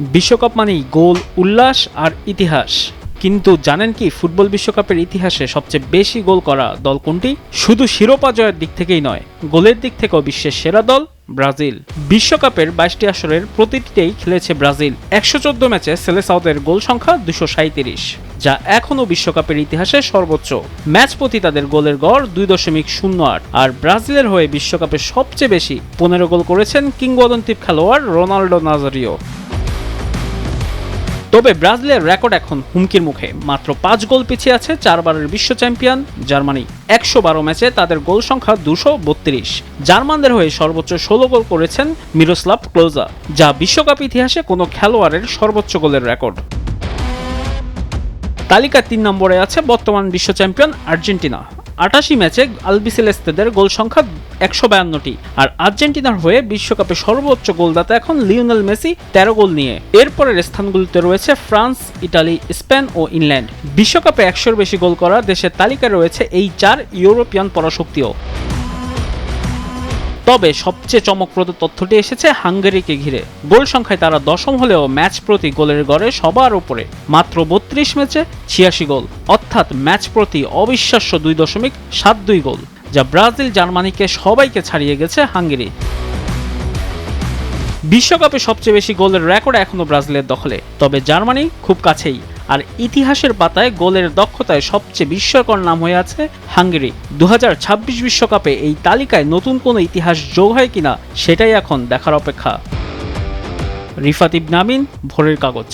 বিশ্বকাপ মানেই গোল, উল্লাস আর ইতিহাস। কিন্তু জানেন কি ফুটবল বিশ্বকাপের ইতিহাসে সবচেয়ে বেশি গোল করা দল কোনটি? শুধু শিরোপা জয়ের দিক থেকেই নয়, গোলের দিক থেকেও বিশ্বের সেরা দল ব্রাজিল। বিশ্বকাপের 22টি আসরের প্রতিটিতেই খেলেছে ব্রাজিল। 114 ম্যাচে সেলেসাওদের গোল সংখ্যা 237, যা এখনও বিশ্বকাপের ইতিহাসে সর্বোচ্চ। ম্যাচ প্রতি তাদের গোলের গড় 2.08। আর ব্রাজিলের হয়ে বিশ্বকাপে সবচেয়ে বেশি 15 গোল করেছেন কিংবদন্তি খেলোয়াড় রোনাল্ডো নাজারিও। তবে ব্রাজিলের রেকর্ড এখন হুমকির মুখে। মাত্র 5 গোল পিছিয়ে আছে 4 বারের বিশ্ব চ্যাম্পিয়ন জার্মানি। 112 ম্যাচে তাদের গোল সংখ্যা 232। জার্মানদের হয়ে সর্বোচ্চ 16 গোল করেছেন মিরোস্লাভ ক্লোজা, যা বিশ্বকাপ ইতিহাসে কোনো খেলোয়াড়ের সর্বোচ্চ গোলের রেকর্ড। তালিকার 3 নম্বরে আছে বর্তমান বিশ্ব চ্যাম্পিয়ন আর্জেন্টিনা। 88 ম্যাচে আলবিসেলেস্তেদের গোল সংখ্যা 152টি। আর আর্জেন্টিনার হয়ে বিশ্বকাপে সর্বোচ্চ গোলদাতা এখন লিওনেল মেসি 13 গোল নিয়ে। এরপরের স্থানগুলিতে রয়েছে ফ্রান্স, ইটালি, স্পেন ও ইংল্যান্ড। বিশ্বকাপে 100-এর বেশি গোল করা দেশের তালিকায় রয়েছে এই 4 ইউরোপিয়ান পরাশক্তিও। তবে সবচেয়ে চমকপ্রদ তথ্যটি এসেছে হাঙ্গেরিকে ঘিরে। গোল সংখ্যায় তারা 10ম হলেও ম্যাচ প্রতি গোলের গড়ে সবার উপরে। মাত্র 32 ম্যাচে 86 গোল, অর্থাৎ ম্যাচ প্রতি অবিশ্বাস্য 2.72 গোল, যা ব্রাজিল, জার্মানিকে সবাইকে ছাড়িয়ে গেছে হাঙ্গেরি। বিশ্বকাপে সবচেয়ে বেশি গোলের রেকর্ড এখনো ব্রাজিলের দখলে, তবে জার্মানি খুব কাছেই। আর ইতিহাসের পাতায় গোলের দক্ষতায় সবচেয়ে বিস্ময়কর নাম হয়ে আছে হাঙ্গেরি। 2026 বিশ্বকাপে এই তালিকায় নতুন কোনো ইতিহাস যোগ হয় কিনা সেটাই এখন দেখার অপেক্ষা। রিফাত ইবনে আমিন, ভোরের কাগজ।